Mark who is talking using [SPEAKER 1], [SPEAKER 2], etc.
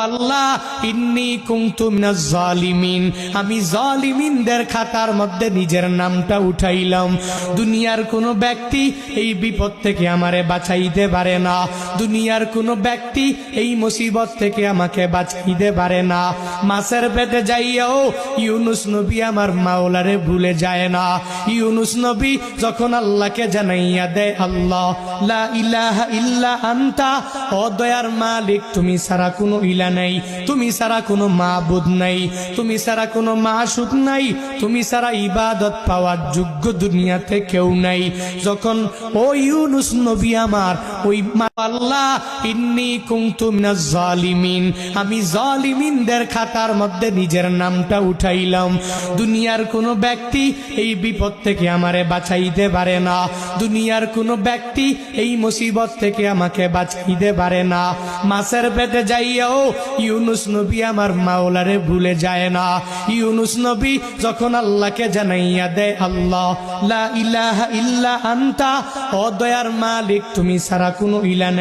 [SPEAKER 1] আল্লাহ ইন্নী কুনতু মিনাজ জালিমিন, আমি জালিমিনদের খাতার মধ্যে নিজের নামটা উঠাইলাম। দুনিয়ার কোনো ব্যক্তি এই বিপদ থেকে আমারে বাঁচাইতে পারে না, দুনিয়ার কোনো ব্যক্তি এই মুসিবত থেকে আমাকে বাঁচাইতে পারে না। মাছের পেটে যাইয়াও ইউনুস নবী আমার মাওলারে ভুলে যায় না। ইউনুস নবী যখন আল্লাহকে জানাইয়া দেয়, আল্লাহ লা ইলাহা ইল্লা আনতা, ও দয়ার মালিক তুমি ছাড়া কোনো ইলাহ নাই, তুমি ছাড়া কোনো মাবুদ নাই, তুমি ছাড়া কোনো মাশুক নাই, তুমি ছাড়া ইবাদত পাওয়ার যোগ্য দুনিয়াতে কেউ নাই। যখন ও ইউনুস নবী আমার ওই আল্লাহ ইন্নী কুনতু মিনাজ জালিমিন, আমি জালিমিনদের খাতার মধ্যে নিজের নামটা উঠাইলাম। দুনিয়ার কোনো ব্যক্তি এই বিপদ থেকে আমারে বাঁচাইতে পারে না, দুনিয়ার কোনো ব্যক্তি এই মুসিবত থেকে আমাকে বাঁচাইতে পারে না। মাছের পেটে যাইয়াও ইউনুস নবী আমার মাওলারে ভুলে যায় না। ইউনুস নবী যখন আল্লাহকে জানাইয়া দেয়, আল্লাহ লা ইলাহা ইল্লা আনতা, ও দয়ার মালিক তুমি ছাড়া কোনো ইলাহ নাই।